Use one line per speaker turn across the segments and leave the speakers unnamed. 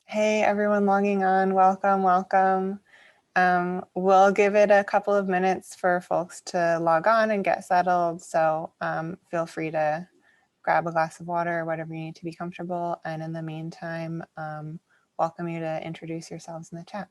Hey, everyone logging on, welcome, welcome. We'll give it a couple of minutes for folks to log on and get settled. So feel free to grab a glass of water or whatever you need to be comfortable. And in the meantime, welcome you to introduce yourselves in the chat.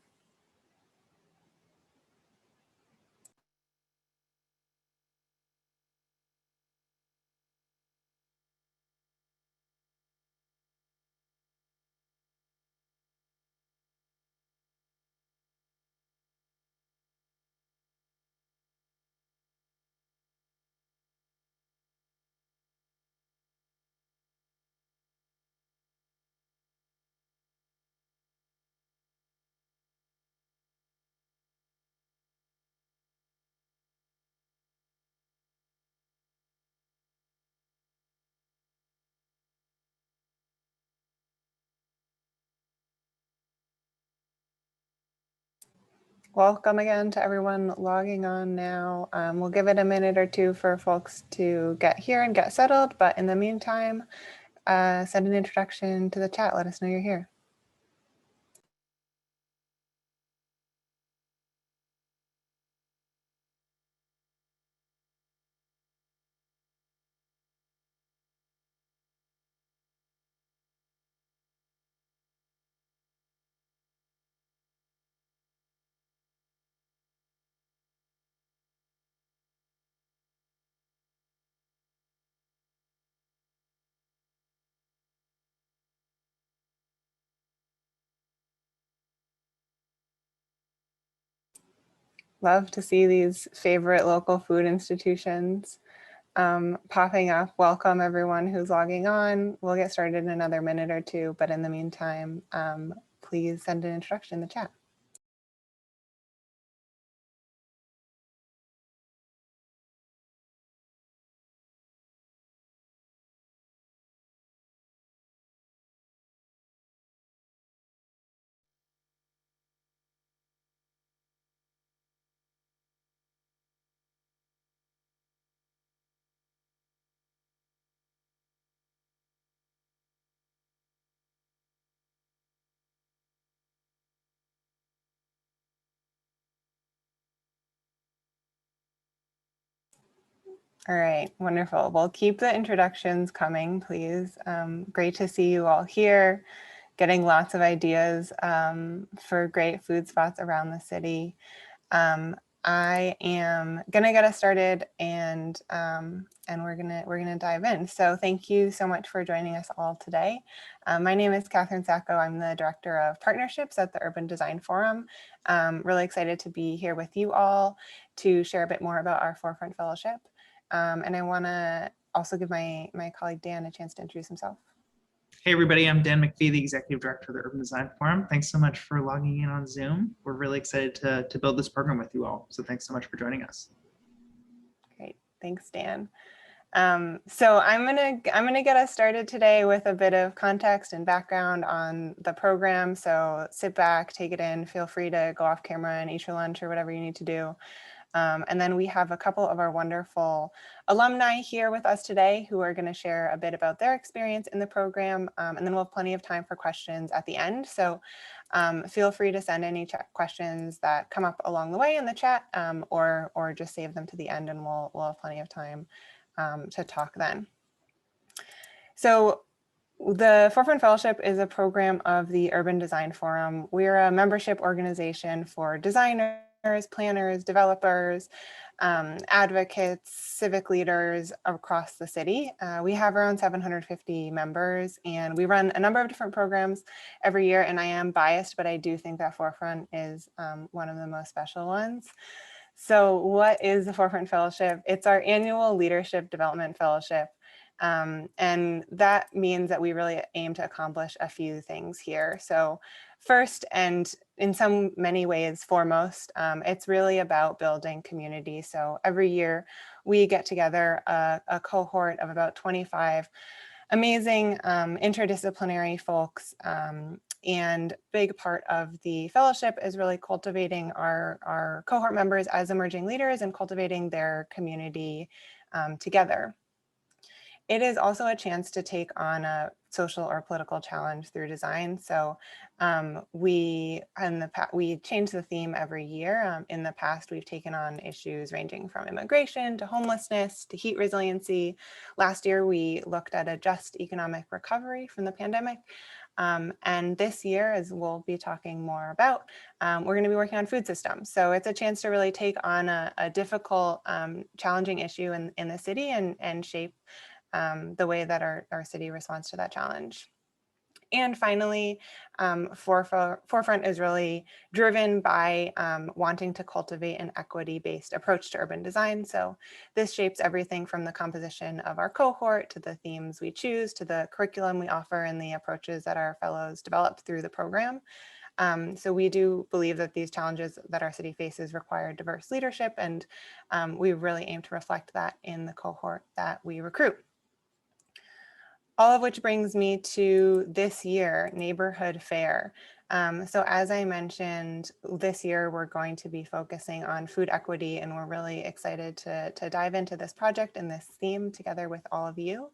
Welcome again to everyone logging on now. We'll give it a minute or two for folks to get here and get settled. But in the meantime, send an introduction to the chat. Let us know you're here. Love to see these favorite local food institutions popping up. Welcome everyone who's logging on. We'll get started in another minute or two, but in the meantime, please send an introduction in the chat. All right, wonderful. Well, keep the introductions coming, please. Great to see you all here, getting lots of ideas for great food spots around the city. I am gonna get us started, and we're gonna dive in. So thank you so much for joining us all today. My name is Catherine Sacco. I'm the Director of Partnerships at the Urban Design Forum. Really excited to be here with you all to share a bit more about our Forefront Fellowship. And I want to also give my colleague Dan a chance to introduce himself.
Hey everybody, I'm Dan Mcphee, the Executive Director of the Urban Design Forum. Thanks so much for logging in on Zoom. We're really excited to build this program with you all. So thanks so much for joining us.
Great, thanks Dan. So I'm gonna get us started today with a bit of context and background on the program. So sit back, take it in, feel free to go off camera and eat your lunch or whatever you need to do. And then we have a couple of our wonderful alumni here with us today who are going to share a bit about their experience in the program. And then we'll have plenty of time for questions at the end. So feel free to send any questions that come up along the way in the chat or just save them to the end, and we'll have plenty of time to talk then. So the Forefront Fellowship is a program of the Urban Design Forum. We're a membership organization for designers, planners, developers, advocates, civic leaders across the city. We have around 750 members, and we run a number of different programs every year, and I am biased, but I do think that Forefront is one of the most special ones. So what is the Forefront Fellowship? It's our annual Leadership Development Fellowship. And that means that we really aim to accomplish a few things here. So first, and in many ways foremost, it's really about building community. So every year we get together a cohort of about 25 amazing interdisciplinary folks, and big part of the fellowship is really cultivating our cohort members as emerging leaders and cultivating their community together. it is also a chance to take on a social or political challenge through design. So we change the theme every year. In the past, we've taken on issues ranging from immigration to homelessness to heat resiliency. Last year, we looked at a just economic recovery from the pandemic. And this year, as we'll be talking more about, we're going to be working on food systems. So it's a chance to really take on a difficult, challenging issue in the city and shape the way that our city responds to that challenge. And finally, Forefront is really driven by wanting to cultivate an equity-based approach to urban design. So this shapes everything from the composition of our cohort to the themes we choose to the curriculum we offer and the approaches that our fellows develop through the program. So we do believe that these challenges that our city faces require diverse leadership, and we really aim to reflect that in the cohort that we recruit. All of which brings me to this year, Neighborhood Fair. So as I mentioned, this year we're going to be focusing on food equity, and we're really excited to dive into this project and this theme together with all of you.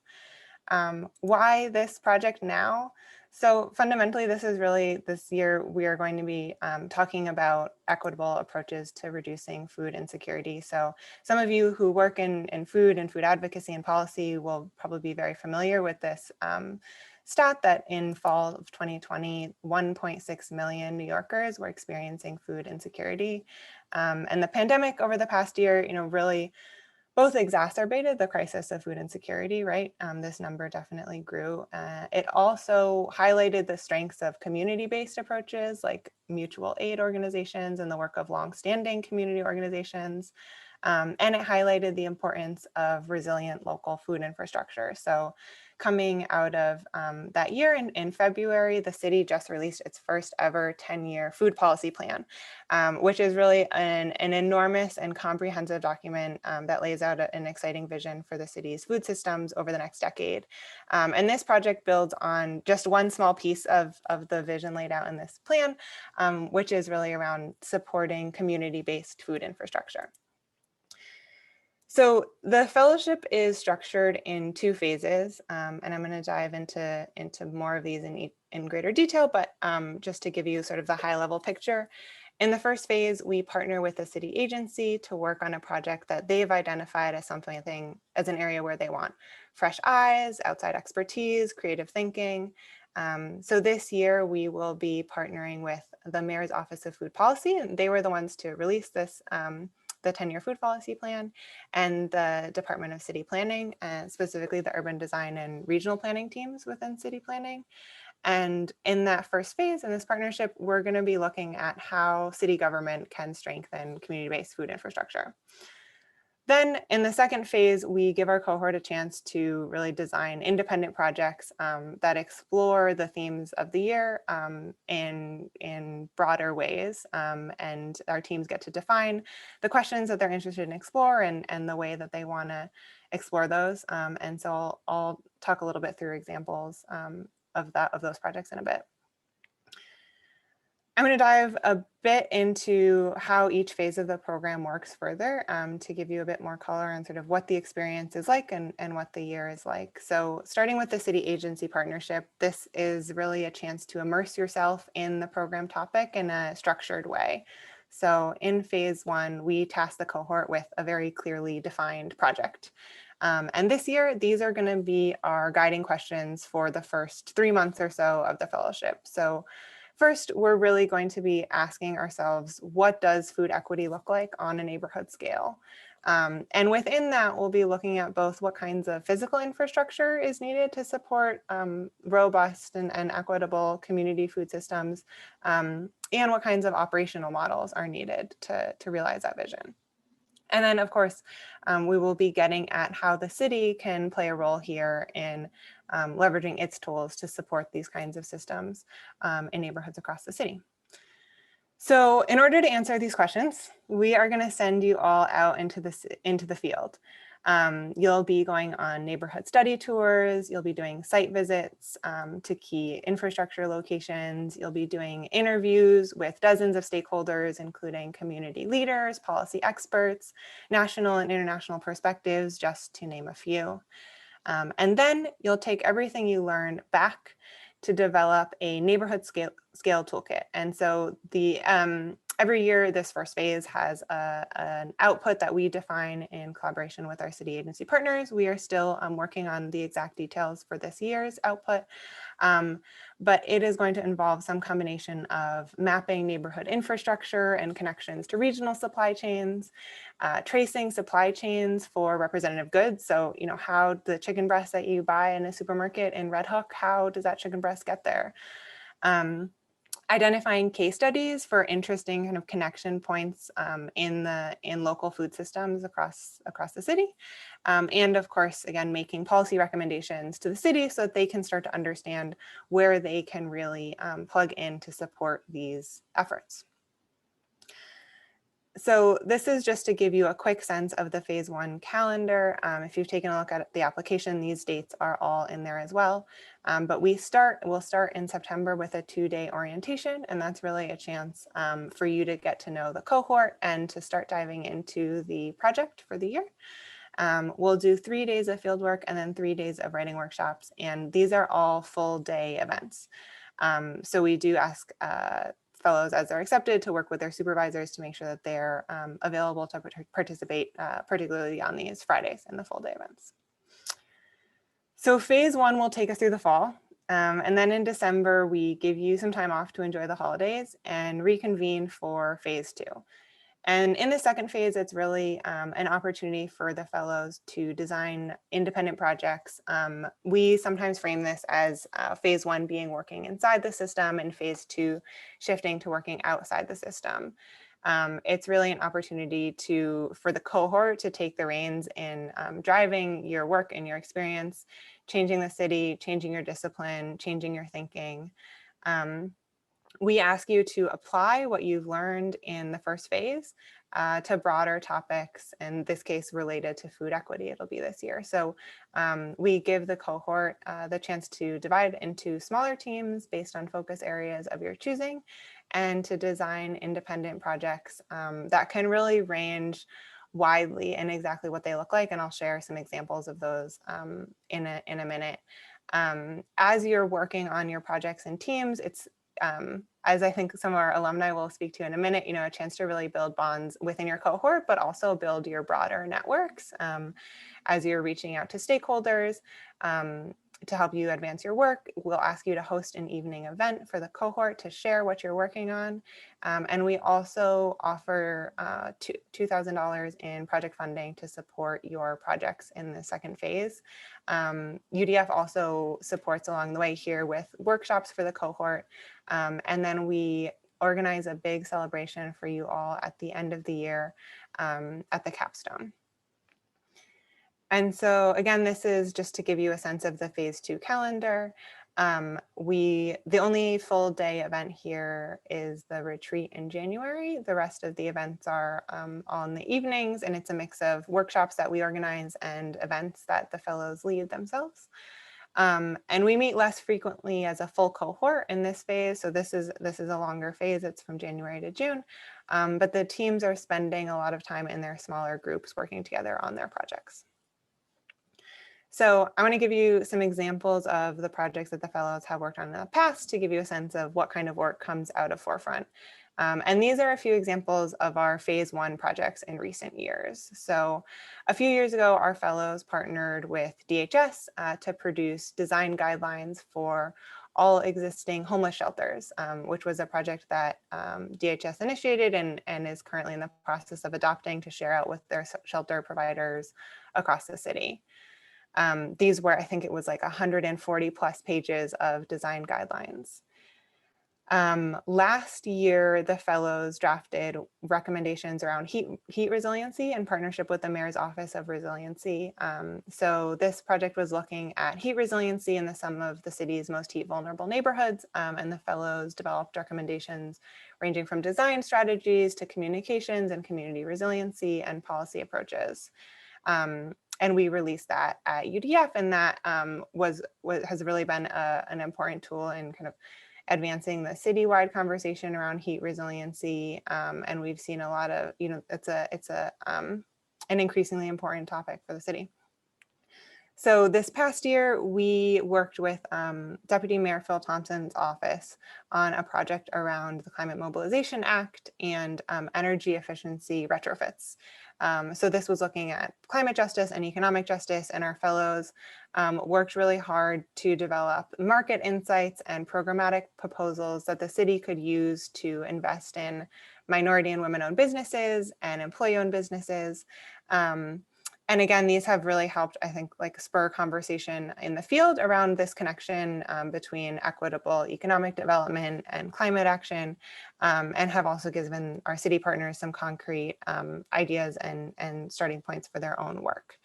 Why this project now? So fundamentally, this year we are going to be talking about equitable approaches to reducing food insecurity. So some of you who work in food and food advocacy and policy will probably be very familiar with this stat that in fall of 2020, 1.6 million New Yorkers were experiencing food insecurity. And the pandemic over the past year, really both exacerbated the crisis of food insecurity, right? This number definitely grew. It also highlighted the strengths of community-based approaches like mutual aid organizations and the work of longstanding community organizations. And it highlighted the importance of resilient local food infrastructure. So coming out of that year in February, the city just released its first ever 10-year food policy plan, which is really an enormous and comprehensive document that lays out an exciting vision for the city's food systems over the next decade. And this project builds on just one small piece of the vision laid out in this plan, which is really around supporting community-based food infrastructure. So the fellowship is structured in 2 phases, and I'm going to dive into more of these in greater detail, but just to give you sort of the high level picture. In the first phase, we partner with a city agency to work on a project that they've identified as as an area where they want fresh eyes, outside expertise, creative thinking. So this year we will be partnering with the Mayor's Office of Food Policy, and they were the ones to release this the 10-year food policy plan, and the Department of City Planning, specifically the urban design and regional planning teams within city planning. And in that first phase in this partnership, we're going to be looking at how city government can strengthen community-based food infrastructure. Then in the second phase, we give our cohort a chance to really design independent projects that explore the themes of the year in broader ways. And our teams get to define the questions that they're interested in explore and the way that they want to explore those. And so I'll talk a little bit through examples of those projects in a bit. I'm going to dive a bit into how each phase of the program works further to give you a bit more color on sort of what the experience is like and what the year is like. So starting with the city agency partnership, this is really a chance to immerse yourself in the program topic in a structured way. So in phase 1, we task the cohort with a very clearly defined project. And this year, these are going to be our guiding questions for the first 3 months or so of the fellowship. So first, we're really going to be asking ourselves, what does food equity look like on a neighborhood scale? And within that, we'll be looking at both what kinds of physical infrastructure is needed to support robust and equitable community food systems, and what kinds of operational models are needed to realize that vision. And then, of course, we will be getting at how the city can play a role here in leveraging its tools to support these kinds of systems in neighborhoods across the city. So in order to answer these questions, we are going to send you all out into the field. You'll be going on neighborhood study tours, you'll be doing site visits to key infrastructure locations, you'll be doing interviews with dozens of stakeholders, including community leaders, policy experts, national and international perspectives, just to name a few. And then you'll take everything you learned back to develop a neighborhood scale toolkit. And so the every year, this first phase has an output that we define in collaboration with our city agency partners. We are still working on the exact details for this year's output, but it is going to involve some combination of mapping neighborhood infrastructure and connections to regional supply chains, tracing supply chains for representative goods. So, you know, how the chicken breast that you buy in a supermarket in Red Hook, how does that chicken breast get there? Identifying case studies for interesting kind of connection points in local food systems across the city. And of course, again, making policy recommendations to the city so that they can start to understand where they can really plug in to support these efforts. So this is just to give you a quick sense of the phase 1 calendar. If you've taken a look at the application, these dates are all in there as well. But we'll start in September with a 2-day orientation, and that's really a chance for you to get to know the cohort and to start diving into the project for the year. We'll do 3 days of fieldwork and then 3 days of writing workshops, and these are all full day events. So we do ask fellows as they're accepted to work with their supervisors to make sure that they're available to participate, particularly on these Fridays and the full day events. So phase 1 will take us through the fall. And then in December, we give you some time off to enjoy the holidays and reconvene for phase 2. And in the second phase, it's really an opportunity for the fellows to design independent projects. We sometimes frame this as phase 1 being working inside the system and phase 2 shifting to working outside the system. It's really an opportunity for the cohort to take the reins in driving your work and your experience, changing the city, changing your discipline, changing your thinking. We ask you to apply what you've learned in the first phase to broader topics, in this case related to food equity. It'll be this year. So we give the cohort the chance to divide into smaller teams based on focus areas of your choosing, and to design independent projects that can really range widely in exactly what they look like. And I'll share some examples of those in a minute. As you're working on your projects and teams, it's as I think some of our alumni will speak to in a minute, you know, a chance to really build bonds within your cohort, but also build your broader networks as you're reaching out to stakeholders to help you advance your work. We'll ask you to host an evening event for the cohort to share what you're working on. And we also offer $2,000 in project funding to support your projects in the second phase. UDF also supports along the way here with workshops for the cohort. And then we organize a big celebration for you all at the end of the year at the capstone. And so again, this is just to give you a sense of the phase 2 calendar. The only full day event here is the retreat in January. The rest of the events are on the evenings, and it's a mix of workshops that we organize and events that the fellows lead themselves. And we meet less frequently as a full cohort in this phase. So this is a longer phase. It's from January to June. But the teams are spending a lot of time in their smaller groups working together on their projects. So I want to give you some examples of the projects that the fellows have worked on in the past to give you a sense of what kind of work comes out of Forefront. And these are a few examples of our phase 1 projects in recent years. So a few years ago, our fellows partnered with DHS to produce design guidelines for all existing homeless shelters, which was a project that DHS initiated and is currently in the process of adopting to share out with their shelter providers across the city. These were, I think it was like 140 plus pages of design guidelines. Last year, the fellows drafted recommendations around heat resiliency in partnership with the Mayor's Office of Resiliency. So this project was looking at heat resiliency in some of the city's most heat vulnerable neighborhoods, and the fellows developed recommendations ranging from design strategies to communications and community resiliency and policy approaches. And we released that at UDF, and that has really been an important tool in kind of advancing the citywide conversation around heat resiliency. And we've seen a lot of, you know, it's an increasingly important topic for the city. So this past year, we worked with Deputy Mayor Phil Thompson's office on a project around the Climate Mobilization Act and energy efficiency retrofits. So this was looking at climate justice and economic justice, and our fellows worked really hard to develop market insights and programmatic proposals that the city could use to invest in minority and women-owned businesses and employee-owned businesses. And again, these have really helped, I think, like spur conversation in the field around this connection between equitable economic development and climate action, and have also given our city partners some concrete ideas and starting points for their own work.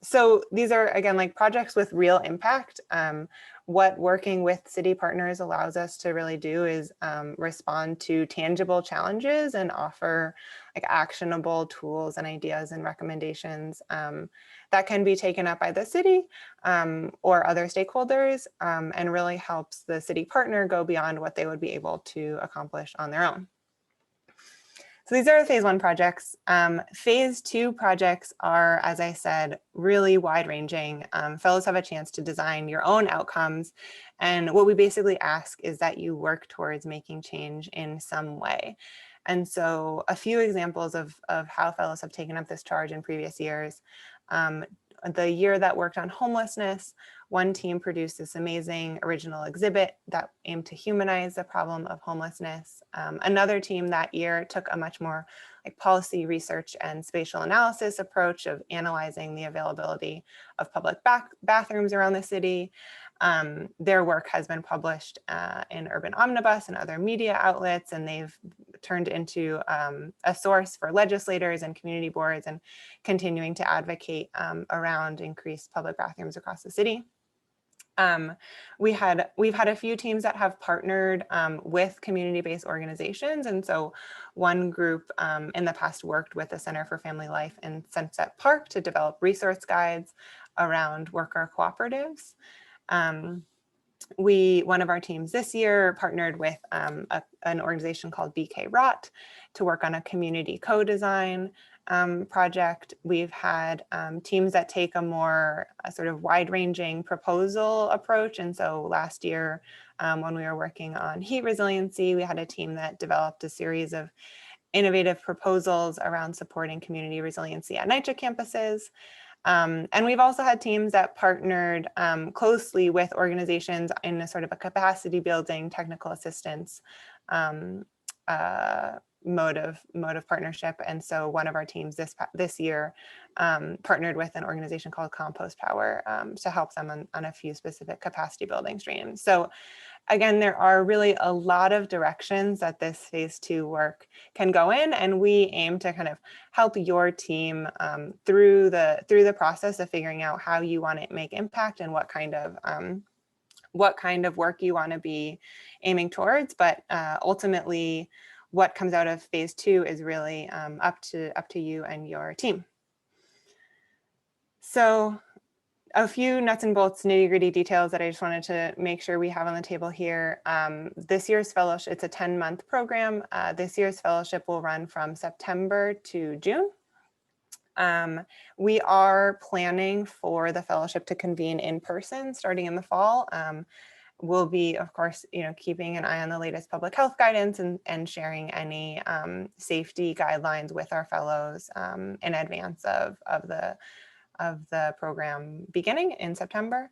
So these are, again, like projects with real impact. What working with city partners allows us to really do is respond to tangible challenges and offer like actionable tools and ideas and recommendations that can be taken up by the city or other stakeholders, and really helps the city partner go beyond what they would be able to accomplish on their own. So these are the phase 1 projects. Phase 2 projects are, as I said, really wide ranging. Fellows have a chance to design your own outcomes. And what we basically ask is that you work towards making change in some way. And so a few examples of how fellows have taken up this charge in previous years. The year that worked on homelessness, one team produced this amazing original exhibit that aimed to humanize the problem of homelessness. Another team that year took a much more like policy research and spatial analysis approach of analyzing the availability of public bathrooms around the city. Their work has been published in Urban Omnibus and other media outlets, and they've turned into a source for legislators and community boards and continuing to advocate around increased public bathrooms across the city. We've had a few teams that have partnered with community-based organizations. And so one group in the past worked with the Center for Family Life in Sunset Park to develop resource guides around worker cooperatives. One of our teams this year partnered with an organization called BK Rot to work on a community co-design project. We've had teams that take a more sort of wide-ranging proposal approach. And so last year, when we were working on heat resiliency, we had a team that developed a series of innovative proposals around supporting community resiliency at NYCHA campuses. And we've also had teams that partnered closely with organizations in a sort of a capacity building, technical assistance mode of partnership. And so one of our teams this year partnered with an organization called Compost Power to help them on a few specific capacity building streams. So again, there are really a lot of directions that this phase 2 work can go in, and we aim to kind of help your team through the process of figuring out how you want to make impact and what kind of work you want to be aiming towards. But ultimately, what comes out of phase 2 is really up to you and your team. So a few nuts and bolts, nitty-gritty details that I just wanted to make sure we have on the table here. This year's fellowship, it's a 10-month program. This year's fellowship will run from September to June. We are planning for the fellowship to convene in person starting in the fall. We'll be, of course, keeping an eye on the latest public health guidance and sharing any safety guidelines with our fellows in advance of the program beginning in September.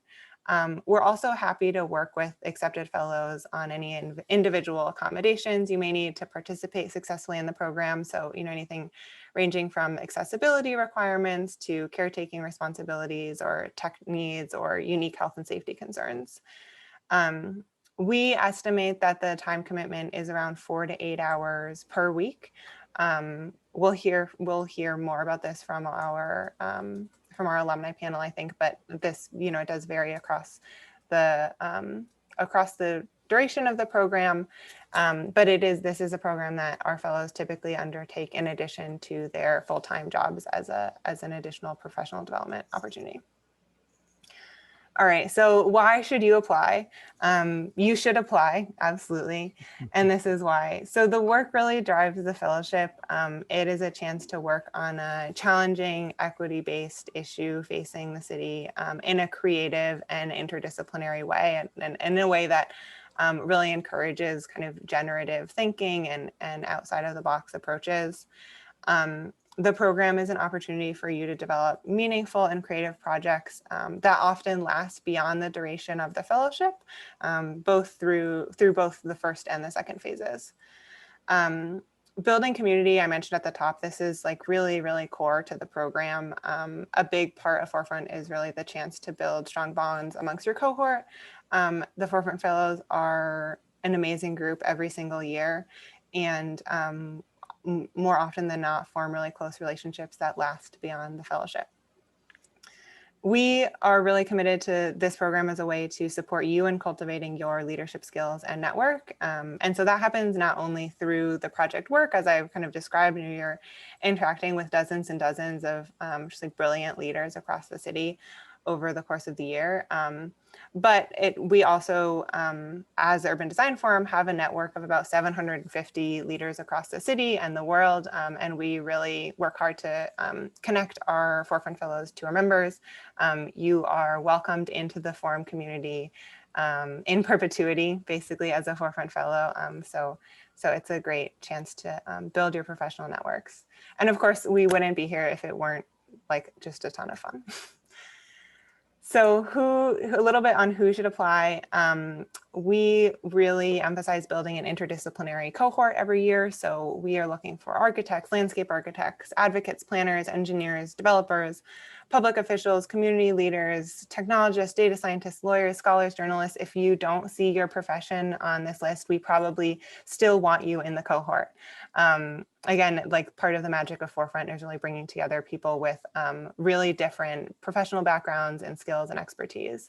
We're also happy to work with accepted fellows on any individual accommodations you may need to participate successfully in the program. So, anything ranging from accessibility requirements to caretaking responsibilities or tech needs or unique health and safety concerns. We estimate that the time commitment is around 4 to 8 hours per week. We'll hear more about this from our alumni panel, I think, but this, it does vary across the duration of the program. But this is a program that our fellows typically undertake in addition to their full-time jobs as an additional professional development opportunity. All right, so why should you apply? You should apply, absolutely. And this is why. So the work really drives the fellowship. It is a chance to work on a challenging equity-based issue facing the city in a creative and interdisciplinary way, and in a way that really encourages kind of generative thinking and outside of the box approaches. The program is an opportunity for you to develop meaningful and creative projects that often last beyond the duration of the fellowship, both through both the first and the second phases. Building community, I mentioned at the top, this is like really, really core to the program. A big part of Forefront is really the chance to build strong bonds amongst your cohort. The Forefront Fellows are an amazing group every single year, and more often than not form really close relationships that last beyond the fellowship. We are really committed to this program as a way to support you in cultivating your leadership skills and network. And so that happens not only through the project work, as I've kind of described, you're interacting with dozens and dozens of just like brilliant leaders across the city over the course of the year. But we also, as the Urban Design Forum, have a network of about 750 leaders across the city and the world. And we really work hard to connect our Forefront Fellows to our members. You are welcomed into the forum community in perpetuity, basically, as a Forefront Fellow. So it's a great chance to build your professional networks. And of course, we wouldn't be here if it weren't like just a ton of fun. So a little bit on who should apply. We really emphasize building an interdisciplinary cohort every year. So we are looking for architects, landscape architects, advocates, planners, engineers, developers, public officials, community leaders, technologists, data scientists, lawyers, scholars, journalists. If you don't see your profession on this list, we probably still want you in the cohort. Again, like part of the magic of Forefront is really bringing together people with really different professional backgrounds and skills and expertise.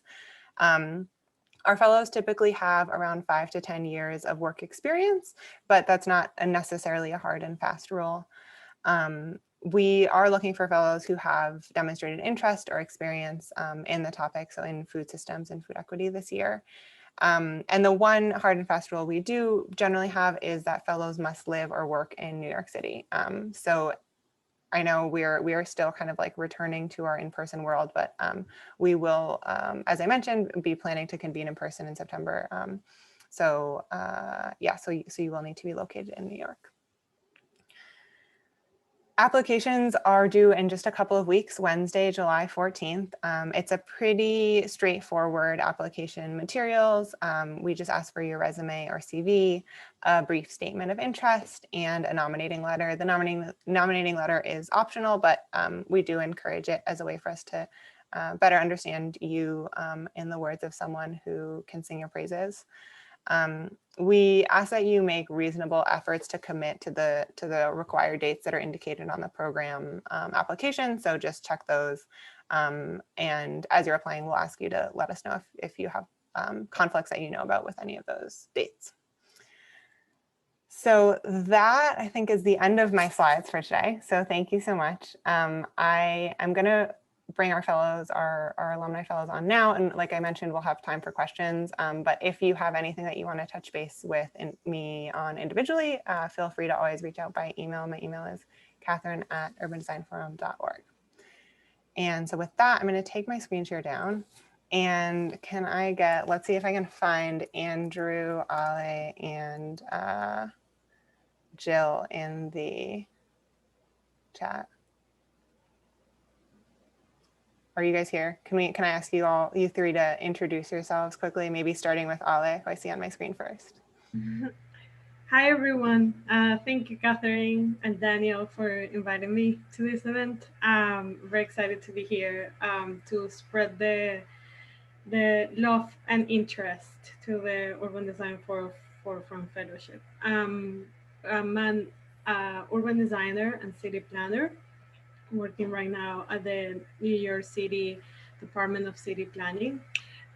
Our fellows typically have around 5 to 10 years of work experience, but that's not necessarily a hard and fast rule. We are looking for fellows who have demonstrated interest or experience in the topic, so in food systems and food equity this year. And the one hard and fast rule we do generally have is that fellows must live or work in New York City. So I know we are still kind of like returning to our in-person world, but we will, as I mentioned, be planning to convene in person in September. So you will need to be located in New York. Applications are due in just a couple of weeks, Wednesday, July 14th. It's a pretty straightforward application materials. We just ask for your resume or CV, a brief statement of interest, and a nominating letter. The nominating letter is optional, but we do encourage it as a way for us to better understand you in the words of someone who can sing your praises. We ask that you make reasonable efforts to commit to the required dates that are indicated on the program application. So just check those. And as you're applying, we'll ask you to let us know if you have conflicts that you know about with any of those dates. So that, I think, is the end of my slides for today. So thank you so much. I am going to bring our fellows, our alumni fellows on now. And like I mentioned, we'll have time for questions. But if you have anything that you want to touch base with me on individually, feel free to always reach out by email. My email is catherine@urbandesignforum.org. And so with that, I'm going to take my screen share down. And can I get, let's see if I can find Andrew, Ale, and Jill in the chat. Are you guys here? Can I ask you three to introduce yourselves quickly, maybe starting with Ale, who I see on my screen first.
Hi, everyone. Thank you, Catherine and Daniel, for inviting me to this event. I'm very excited to be here to spread the love and interest to the Urban Design Forefront Fellowship. I'm an urban designer and city planner, working right now at the New York City Department of City Planning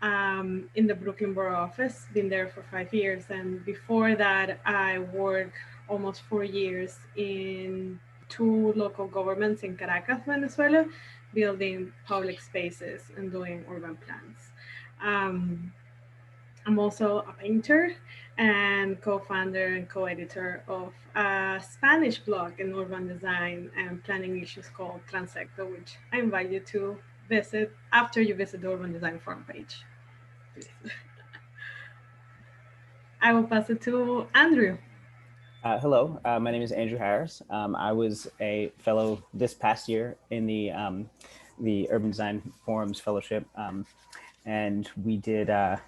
in the Brooklyn Borough office. Been there for 5 years, and before that I worked almost 4 years in 2 local governments in Caracas, Venezuela, building public spaces and doing urban plans. I'm also a painter and co-founder and co-editor of a Spanish blog in urban design and planning issues called Transecto, which I invite you to visit after you visit the Urban Design Forum page. Please. I will pass it to Andrew.
Hello, my name is Andrew Harris. I was a fellow this past year in the Urban Design Forums Fellowship, and we did a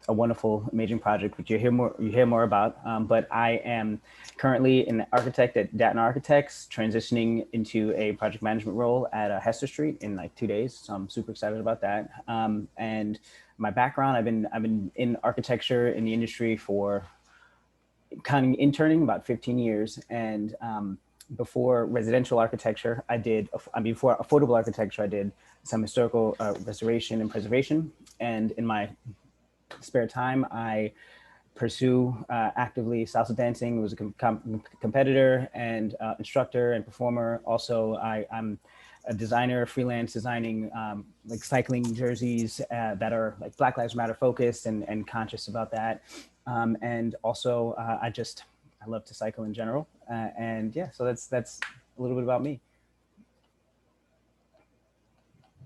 wonderful, amazing project, which you hear more about. But I am currently an architect at Datton Architects, transitioning into a project management role at Hester Street in like 2 days. So I'm super excited about that. And my background, I've been in architecture in the industry for kind of interning about 15 years. And before residential architecture, before affordable architecture, I did some historical restoration and preservation. And in my spare time, I pursue actively salsa dancing. I was a competitor and instructor and performer. Also, I'm a designer, freelance designing like cycling jerseys that are like Black Lives Matter focused and conscious about that. And also, I love to cycle in general. And yeah, so that's a little bit about me.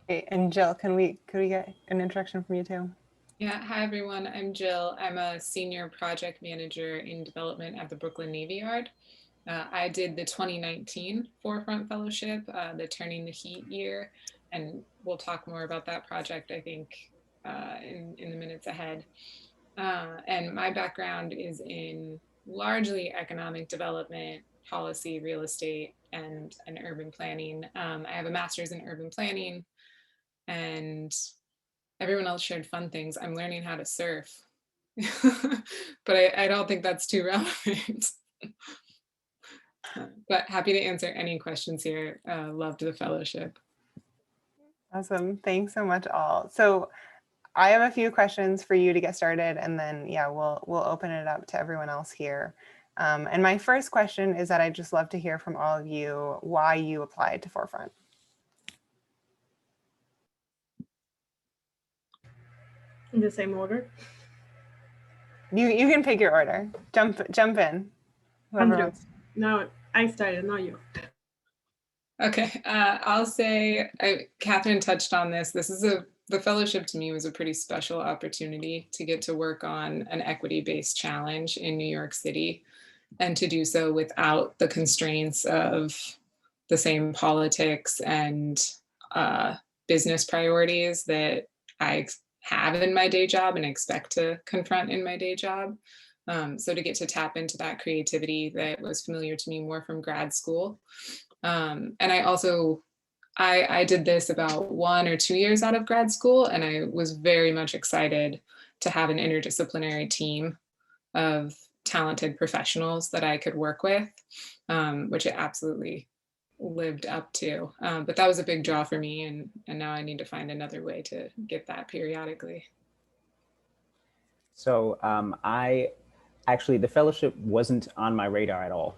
Okay, and Jill, could we get an introduction from you too?
Yeah, hi everyone, I'm Jill. I'm a senior project manager in development at the Brooklyn Navy Yard. I did the 2019 Forefront Fellowship, the Turning the Heat year, and we'll talk more about that project, I think, in the minutes ahead. And my background is in largely economic development, policy, real estate, and urban planning. I have a master's in urban planning, and everyone else shared fun things. I'm learning how to surf, but I don't think that's too relevant. But happy to answer any questions here. Loved the fellowship.
Awesome. Thanks so much, all. So I have a few questions for you to get started, and then yeah, we'll open it up to everyone else here. And my first question is that I'd just love to hear from all of you why you applied to Forefront.
In the same order.
You can pick your order. Jump in. Whoever
Andrew.
wants.
No, I started, not you.
Okay, I'll say, Catherine touched on this. The fellowship to me was a pretty special opportunity to get to work on an equity-based challenge in New York City, and to do so without the constraints of the same politics and business priorities that I have in my day job and expect to confront in my day job. So to get to tap into that creativity that was familiar to me more from grad school. And I did this about 1 or 2 years out of grad school, and I was very much excited to have an interdisciplinary team of talented professionals that I could work with, which it absolutely lived up to. But that was a big draw for me, and now I need to find another way to get that periodically.
So the fellowship wasn't on my radar at all.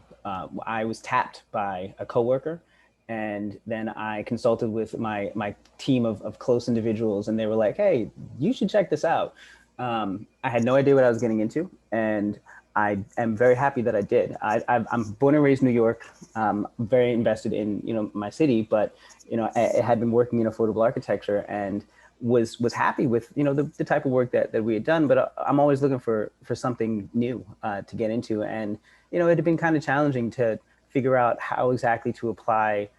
I was tapped by a coworker, and then I consulted with my team of close individuals, and they were like, hey, you should check this out. I had no idea what I was getting into, and I am very happy that I did. I'm born and raised in New York. I'm very invested in my city, but I had been working in affordable architecture and was happy with the type of work that we had done. But I'm always looking for something new to get into, and it had been kind of challenging to figure out how exactly to apply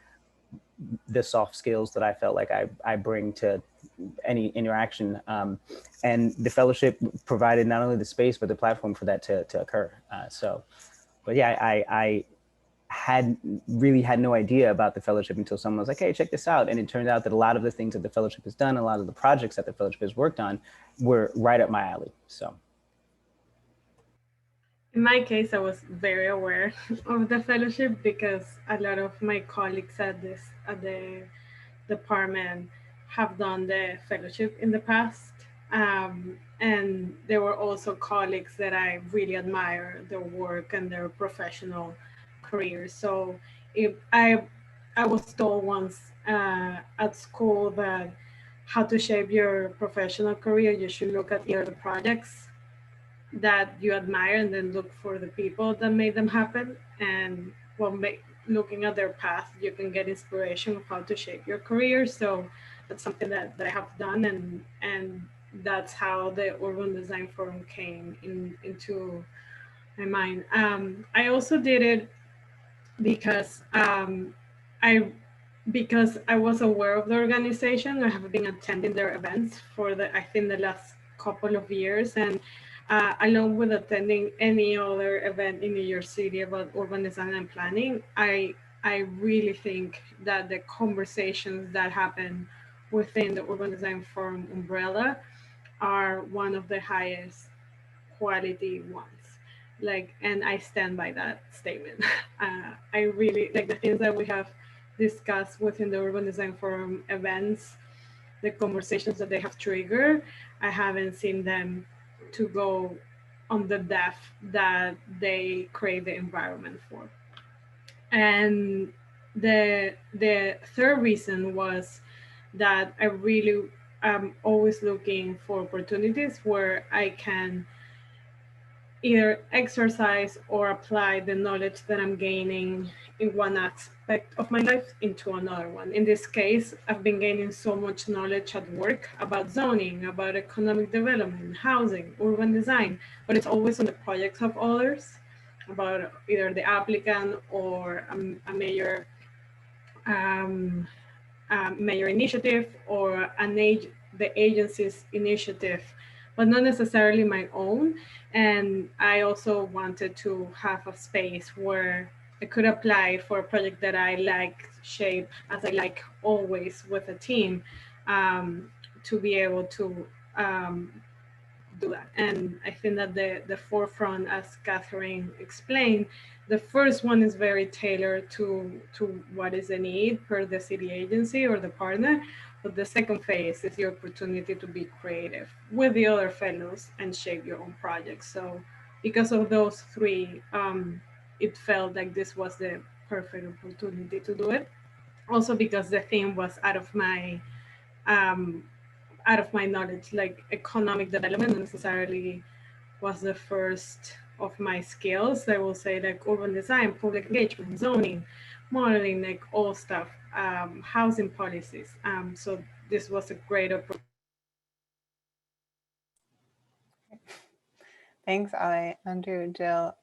the soft skills that I felt like I bring to any interaction. And the fellowship provided not only the space, but the platform for that to occur. But yeah, I had no idea about the fellowship until someone was like, hey, check this out. And it turned out that a lot of the things that the fellowship has done, a lot of the projects that the fellowship has worked on were right up my alley. So.
In my case, I was very aware of the fellowship because a lot of my colleagues at the department have done the fellowship in the past. And there were also colleagues that I really admire their work and their professional careers. So I was told once at school that how to shape your professional career, you should look at either the projects that you admire and then look for the people that made them happen. And looking at their path, you can get inspiration of how to shape your career. So that's something that I have done, and that's how the Urban Design Forum came into my mind. I also did it because I because I was aware of the organization. I have been attending their events for I think the last couple of years, and along with attending any other event in New York City about urban design and planning, I really think that the conversations that happen within the Urban Design Forum umbrella are one of the highest quality ones. Like, and I stand by that statement. I really like the things that we have discussed within the Urban Design Forum events, the conversations that they have triggered. I haven't seen them to go on the depth that they create the environment for. And the third reason was that I really am always looking for opportunities where I can either exercise or apply the knowledge that I'm gaining in one aspect of my life into another one. In this case, I've been gaining so much knowledge at work about zoning, about economic development, housing, urban design, but it's always on the projects of others, about either the applicant or a major major initiative or the agency's initiative, but not necessarily my own. And I also wanted to have a space where I could apply for a project that I like shape, as I like always with a team, to be able to do that. And I think that the forefront, as Catherine explained, the first one is very tailored to what is the need per the city agency or the partner. But the second phase is the opportunity to be creative with the other fellows and shape your own project. So because of those three, it felt like this was the perfect opportunity to do it. Also because the theme was out of my knowledge, like economic development necessarily was the first of my skills. I will say like urban design, public engagement, zoning, modeling, like all stuff, housing policies. So this was a great opportunity.
Thanks, Ale, Andrew, Jill.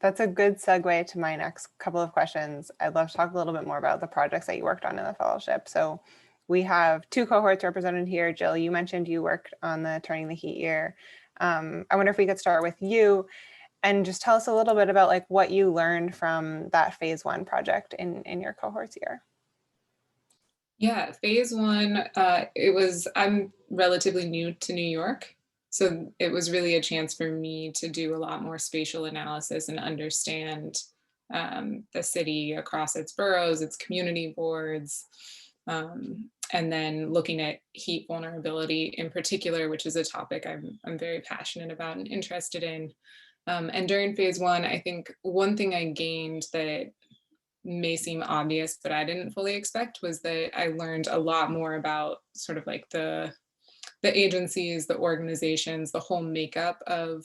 That's a good segue to my next couple of questions. I'd love to talk a little bit more about the projects that you worked on in the fellowship. So we have two cohorts represented here. Jill, you mentioned you worked on the Turning the Heat year. I wonder if we could start with you and just tell us a little bit about like what you learned from that phase one project in your cohorts here.
Yeah, phase one, I'm relatively new to New York. So it was really a chance for me to do a lot more spatial analysis and understand the city across its boroughs, its community boards, and then looking at heat vulnerability in particular, which is a topic I'm very passionate about and interested in. And during phase one, I think one thing I gained that may seem obvious, but I didn't fully expect, was that I learned a lot more about sort of like the agencies, the organizations, the whole makeup of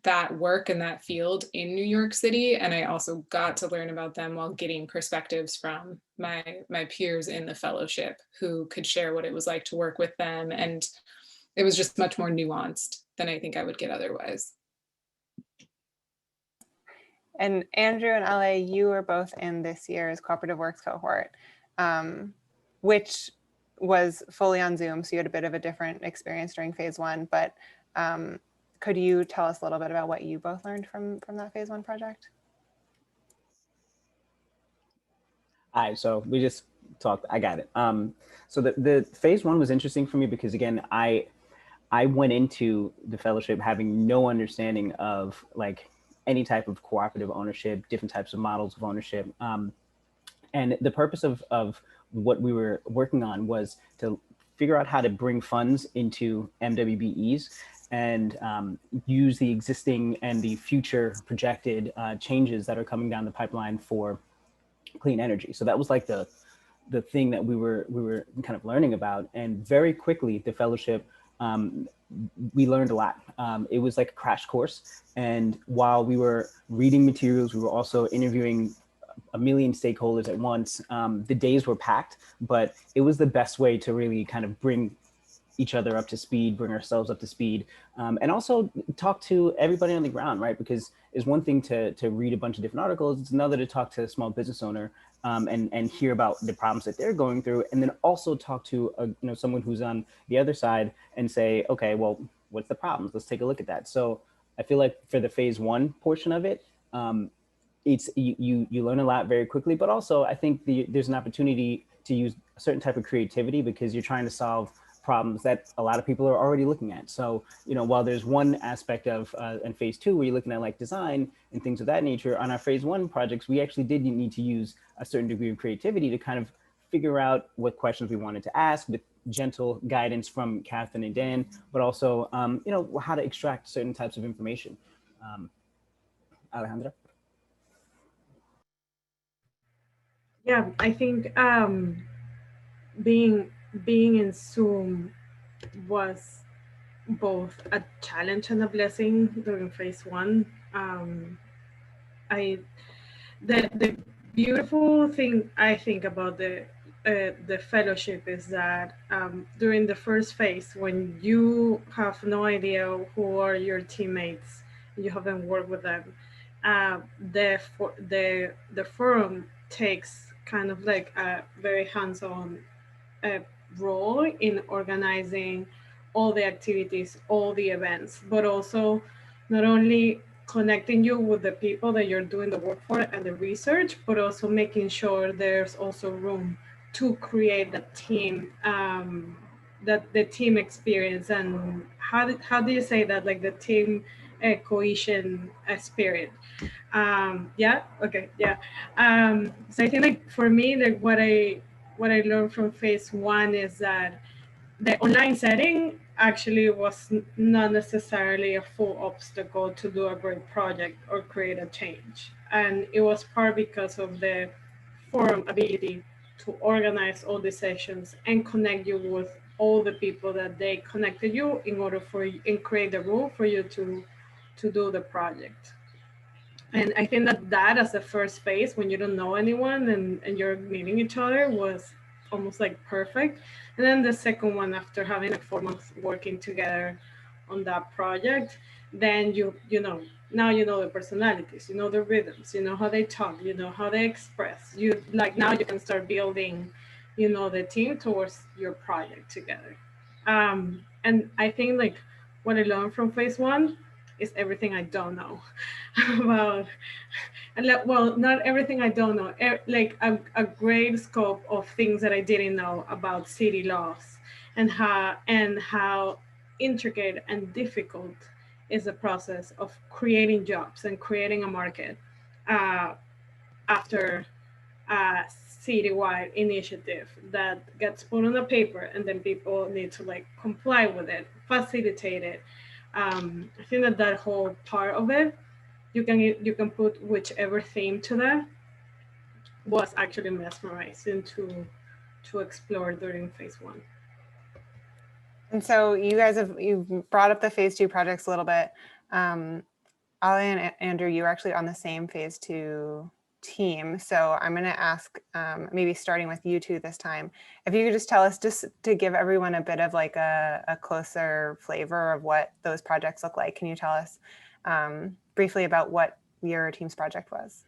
that work and that field in New York City. And I also got to learn about them while getting perspectives from my peers in the fellowship who could share what it was like to work with them. And it was just much more nuanced than I think I would get otherwise.
And Andrew and Ale, you were both in this year's Cooperative Works cohort, which was fully on Zoom. So you had a bit of a different experience during phase one, but could you tell us a little bit about what you both learned from that phase one project?
All right, so we just talked, I got it. So the phase one was interesting for me because again, I went into the fellowship having no understanding of like any type of cooperative ownership, different types of models of ownership. And the purpose of what we were working on was to figure out how to bring funds into MWBEs and use the existing and the future projected changes that are coming down the pipeline for clean energy. So that was like the the thing that we were kind of learning about. And very quickly, the fellowship, we learned a lot. It was like a crash course. And while we were reading materials, we were also interviewing a million stakeholders at once. The days were packed, but it was the best way to really kind of bring each other up to speed, bring ourselves up to speed, and also talk to everybody on the ground, right? Because it's one thing to read a bunch of different articles, it's another to talk to a small business owner and hear about the problems that they're going through, and then also talk to someone who's on the other side and say, okay, well, what's the problems? Let's take a look at that. So I feel like for the phase one portion of it, it's you learn a lot very quickly, but also I think there's an opportunity to use a certain type of creativity because you're trying to solve problems that a lot of people are already looking at. So, while there's one aspect of in phase two where you're looking at like design and things of that nature, on our phase one projects, we actually did need to use a certain degree of creativity to kind of figure out what questions we wanted to ask with gentle guidance from Catherine and Dan, but also, how to extract certain types of information. Alejandra?
Yeah, I think being in Zoom was both a challenge and a blessing during phase one. The beautiful thing I think about the fellowship is that during the first phase, when you have no idea who are your teammates, you haven't worked with them, the forum takes kind of like a very hands-on role in organizing all the activities, all the events, but also not only connecting you with the people that you're doing the work for and the research, but also making sure there's also room to create the team, that the team experience. And how do you say that, like the team cohesion spirit? Yeah, okay, yeah. So I think like for me, like what I learned from phase one is that the online setting actually was not necessarily a full obstacle to do a great project or create a change. And it was part because of the forum ability to organize all the sessions and connect you with all the people that they connected you in order for you and create the room for you to do the project. And I think that as the first phase, when you don't know anyone and you're meeting each other, was almost like perfect. And then the second one, after having like 4 months working together on that project, then now you know the personalities, you know the rhythms, you know how they talk, you know how they express. You like now you can start building, the team towards your project together. And I think like what I learned from phase one is everything I don't know about, and well, not everything I don't know, like a great scope of things that I didn't know about city laws and how intricate and difficult is the process of creating jobs and creating a market after a citywide initiative that gets put on the paper and then people need to like comply with it, facilitate it. I think that whole part of it, you can put whichever theme to that, was actually mesmerizing to explore during phase one.
And so you've brought up the phase two projects a little bit. Ali and Andrew, you were actually on the same phase two team. So I'm going to ask, maybe starting with you two this time, if you could just tell us, just to give everyone a bit of like a closer flavor of what those projects look like. Can you tell us briefly about what your team's project was?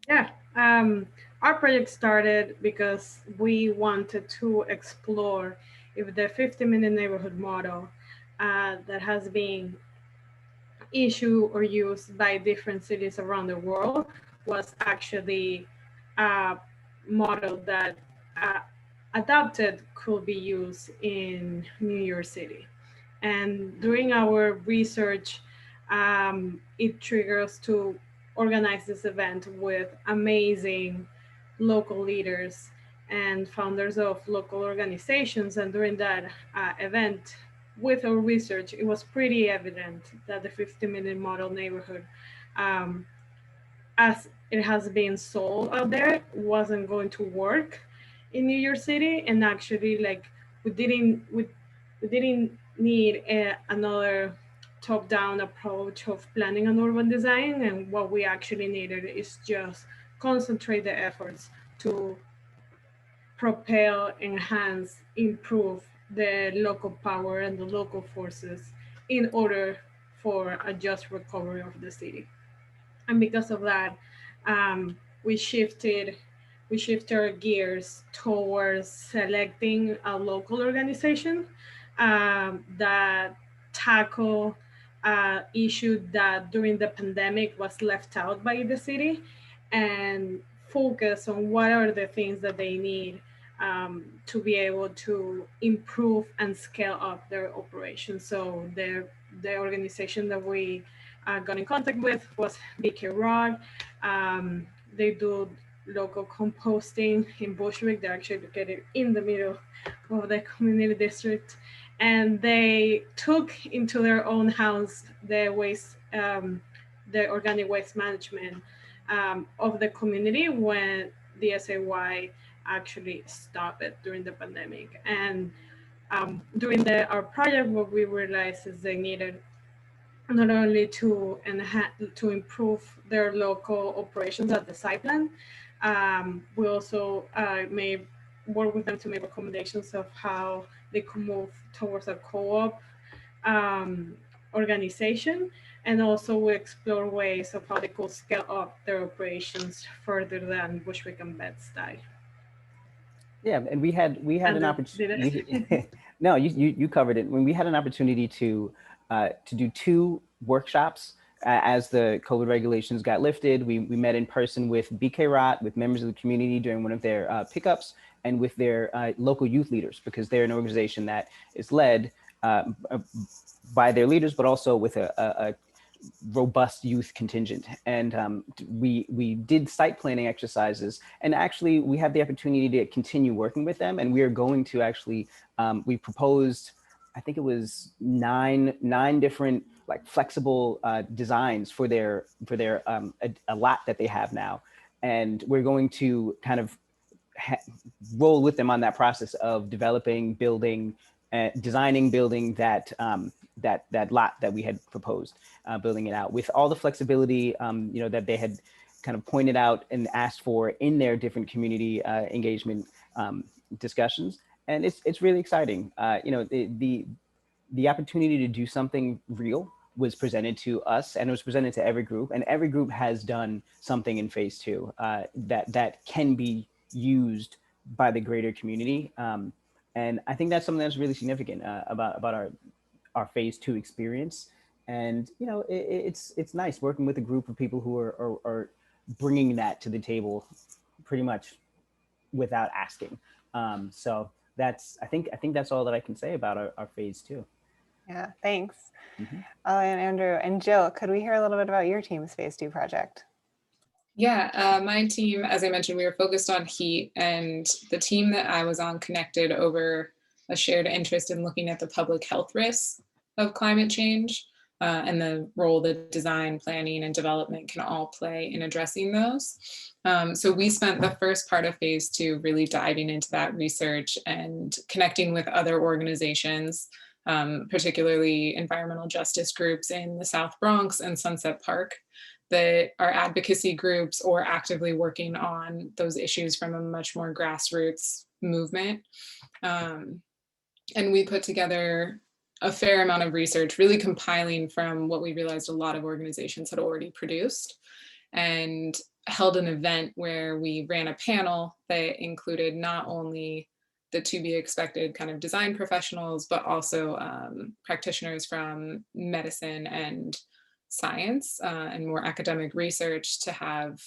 Yeah, our project started because we wanted to explore if the 50-minute neighborhood model that has been issued or used by different cities around the world was actually a model that adapted could be used in New York City. And during our research, it triggered us to organize this event with amazing local leaders and founders of local organizations. And during that event, with our research, it was pretty evident that the 50-minute model neighborhood, as it has been sold out there, wasn't going to work in New York City, and actually like we didn't need another top-down approach of planning and urban design, and what we actually needed is just concentrate the efforts to propel, enhance, improve the local power and the local forces in order for a just recovery of the city. And because of that, um, we shifted our gears towards selecting a local organization that tackle issue that during the pandemic was left out by the city, and focus on what are the things that they need to be able to improve and scale up their operations. So the organization that we got in contact with was BK Rod. They do local composting in Bushwick. They're actually located in the middle of the community district. And they took into their own house the waste, the organic waste management of the community when the SAY actually stopped it during the pandemic. And during our project, what we realized is they needed not only to improve their local operations at the site plan, we also may work with them to make recommendations of how they could move towards a co-op organization, and also we explore ways of how they could scale up their operations further than Bushwick and Bed-Stuy.
Yeah, and we had an opportunity. No, you covered it. When we had an opportunity to do 2 workshops as the COVID regulations got lifted, we met in person with BK Rot, with members of the community during one of their pickups, and with their local youth leaders, because they're an organization that is led by their leaders, but also with a robust youth contingent. And we did site planning exercises, and actually we have the opportunity to continue working with them. And we are going to actually, we proposed, I think it was nine different like flexible designs for their a lot that they have now. And we're going to kind of roll with them on that process of developing, building, designing, building that that lot that we had proposed, building it out with all the flexibility, that they had kind of pointed out and asked for in their different community engagement discussions. And it's really exciting. The opportunity to do something real was presented to us, and it was presented to every group, and every group has done something in phase 2 that can be used by the greater community. And I think that's something that's really significant about our phase 2 experience. And it's nice working with a group of people who are bringing that to the table pretty much without asking. So that's I think that's all that I can say about our phase 2.
Yeah, thanks.
Mm-hmm.
And Andrew and Jill, could we hear a little bit about your team's phase 2 project?
Yeah, my team, as I mentioned, we were focused on heat, and the team that I was on connected over a shared interest in looking at the public health risks of climate change and the role that design, planning, and development can all play in addressing those. So we spent the first part of phase 2 really diving into that research and connecting with other organizations, particularly environmental justice groups in the South Bronx and Sunset Park, that are advocacy groups or actively working on those issues from a much more grassroots movement. And we put together a fair amount of research, really compiling from what we realized a lot of organizations had already produced, and held an event where we ran a panel that included not only the to be expected kind of design professionals, but also practitioners from medicine and science and more academic research, to have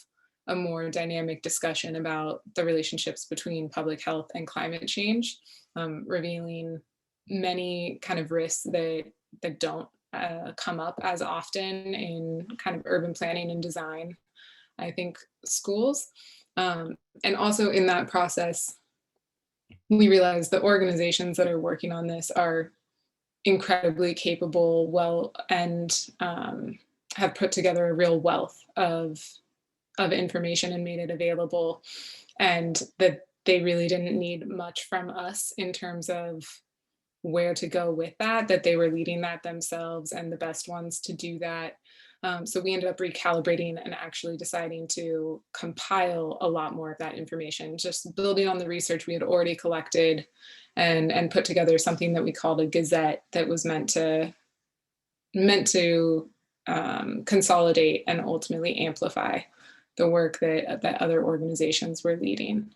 a more dynamic discussion about the relationships between public health and climate change, revealing many kind of risks that don't come up as often in kind of urban planning and design, I think, schools. And also in that process, we realized the organizations that are working on this are incredibly capable, and have put together a real wealth of information and made it available. And that they really didn't need much from us in terms of where to go with that they were leading that themselves and the best ones to do that. So we ended up recalibrating and actually deciding to compile a lot more of that information, just building on the research we had already collected and put together something that we called a gazette that was meant to consolidate and ultimately amplify the work that other organizations were leading.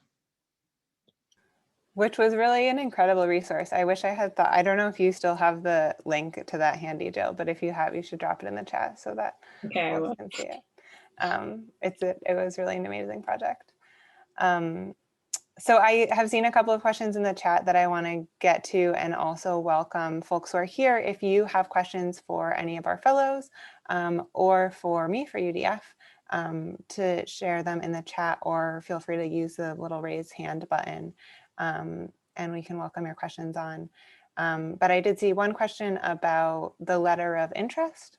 Which was really an incredible resource. I wish I had thought, I don't know if you still have the link to that handy, Jill, but if you have, you should drop it in the chat so that
Okay,
folks can see it. It was really an amazing project. So I have seen a couple of questions in the chat that I want to get to, and also welcome folks who are here. If you have questions for any of our fellows or for me, for UDF, to share them in the chat, or feel free to use the little raise hand button and we can welcome your questions on. But I did see one question about the letter of interest.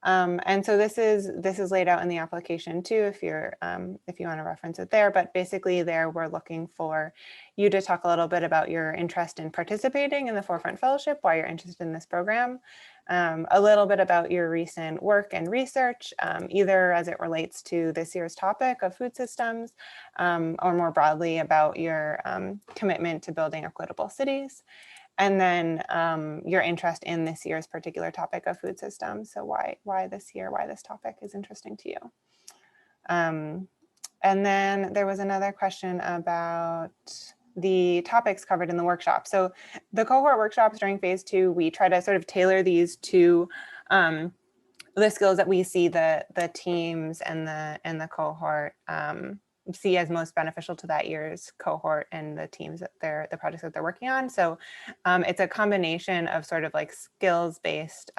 And so this is laid out in the application too, if you want to reference it there. But basically there we're looking for you to talk a little bit about your interest in participating in the Forefront Fellowship, why you're interested in this program, a little bit about your recent work and research, either as it relates to this year's topic of food systems, or more broadly about your commitment to building equitable cities. And then your interest in this year's particular topic of food systems. So why this year, why this topic is interesting to you. And then there was another question about the topics covered in the workshop. So the cohort workshops during phase 2, we try to sort of tailor these to the skills that we see the teams and the cohort see as most beneficial to that year's cohort and the teams that the projects that they're working on. So it's a combination of sort of like skills-based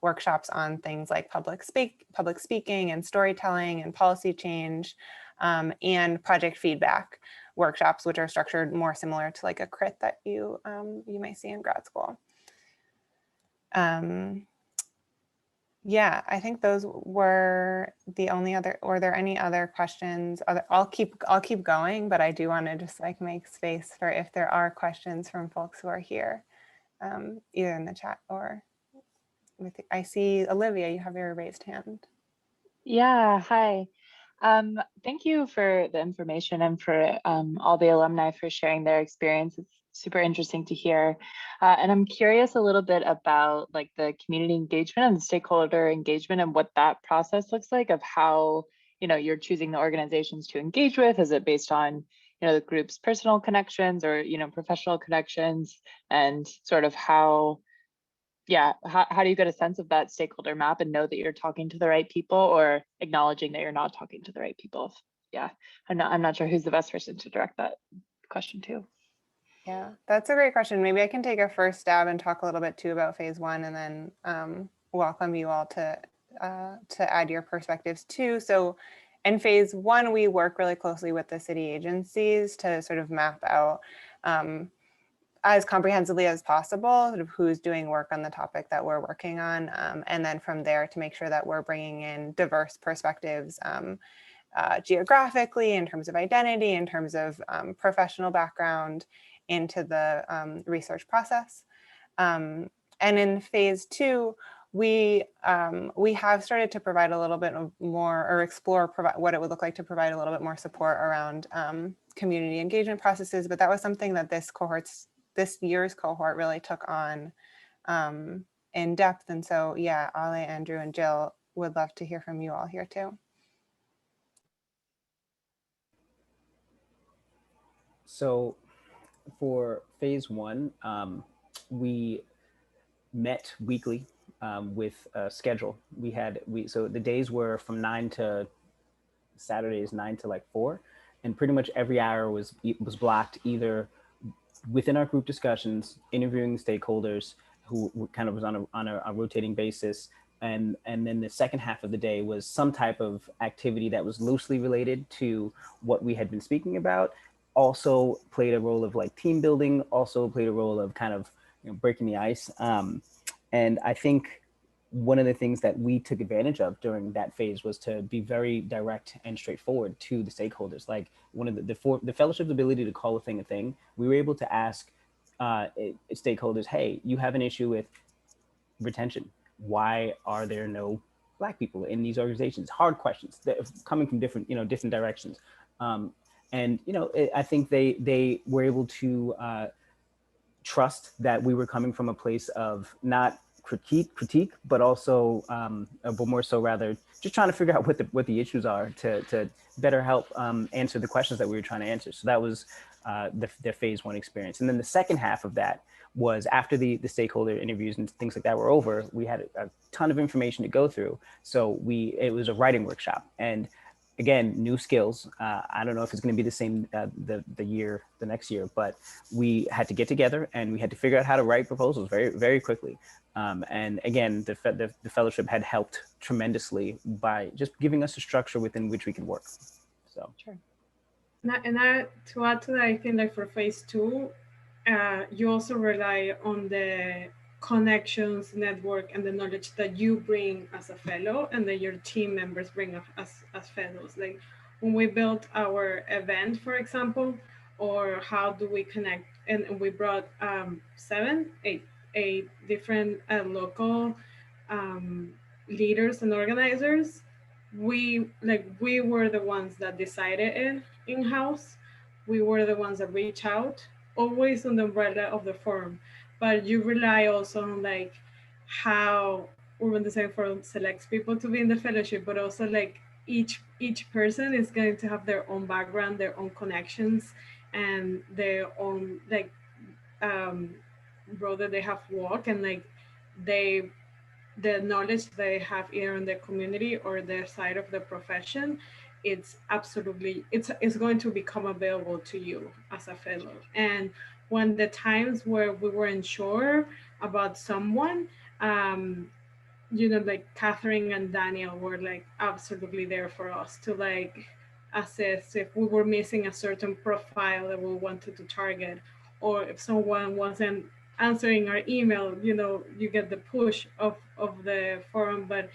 workshops on things like public speaking and storytelling and policy change, and project feedback workshops, which are structured more similar to like a crit that you might see in grad school. Yeah, I think those were the only other. Were there any other questions? I'll keep going, but I do want to just like make space for if there are questions from folks who are here, either in the chat or with. I see Olivia, you have your raised hand.
Yeah, hi. Thank you for the information and for all the alumni for sharing their experience. It's super interesting to hear. And I'm curious a little bit about like the community engagement and the stakeholder engagement and what that process looks like, of how, you're choosing the organizations to engage with. Is it based on, the group's personal connections or, professional connections, and sort of how do you get a sense of that stakeholder map and know that you're talking to the right people, or acknowledging that you're not talking to the right people? Yeah, I'm not sure who's the best person to direct that question to.
Yeah, that's a great question. Maybe I can take a first stab and talk a little bit too about phase 1, and then welcome you all to add your perspectives too. So in phase 1, we work really closely with the city agencies to sort of map out as comprehensively as possible sort of who's doing work on the topic that we're working on. And then from there to make sure that we're bringing in diverse perspectives geographically, in terms of identity, in terms of professional background, into the research process. And in phase 2, we have started to provide a little bit more, or explore what it would look like to provide a little bit more support around community engagement processes. But that was something that this year's cohort really took on in depth. And so, yeah, Ale, Andrew, and Jill would love to hear from you all here too.
So for phase 1, we met weekly with a schedule. So the days were from 9 to Saturdays, 9 to like 4, and pretty much every hour was blocked either within our group discussions, interviewing stakeholders who kind of was on a rotating basis. And then the second half of the day was some type of activity that was loosely related to what we had been speaking about. Also played a role of like team building, also played a role of kind of breaking the ice. And I think one of the things that we took advantage of during that phase was to be very direct and straightforward to the stakeholders. Like one of the fellowship's ability to call a thing, we were able to ask stakeholders, hey, you have an issue with retention. Why are there no Black people in these organizations? Hard questions that coming from different, different directions. And, I think they were able to trust that we were coming from a place of not critique, but also, but more so rather just trying to figure out what the issues are to better help answer the questions that we were trying to answer. So that was the phase one experience. And then the second half of that was after the stakeholder interviews and things like that were over, we had a ton of information to go through. So it was a writing workshop, and again, new skills. I don't know if it's going to be the same the next year, but we had to get together and we had to figure out how to write proposals very, very quickly. And again, the fellowship had helped tremendously by just giving us a structure within which we could work. So
Sure.
To add to that, I think like for phase two, you also rely on the connections, network, and the knowledge that you bring as a fellow and that your team members bring as fellows. Like when we built our event, for example, or how do we connect, and we brought 8 different local leaders and organizers. We were the ones that decided it in-house. We were the ones that reach out, always on the umbrella of the forum, but you rely also on like how Urban Design Forum selects people to be in the fellowship, but also like each person is going to have their own background, their own connections, and their own like road that they have walked, and like the knowledge they have either in their community or their side of the profession, it's absolutely, it's going to become available to you as a fellow. And when the times where we weren't sure about someone, like Catherine and Daniel were like absolutely there for us to like assess if we were missing a certain profile that we wanted to target, or if someone wasn't answering our email, you get the push of the forum. But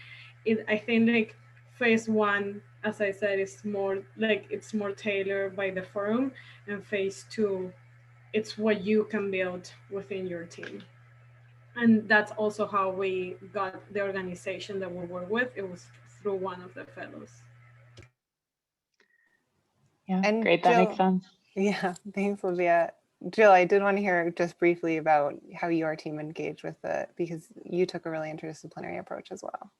I think like phase one, as I said, is more like it's more tailored by the forum, and phase two, it's what you can build within your team. And that's also how we got the organization that we work with. It was through one of the fellows.
Yeah,
And
great. That
Jill,
makes sense.
Yeah, thanks, Olivia. Jill, I did want to hear just briefly about how your team engaged with it, because you took a really interdisciplinary approach as well.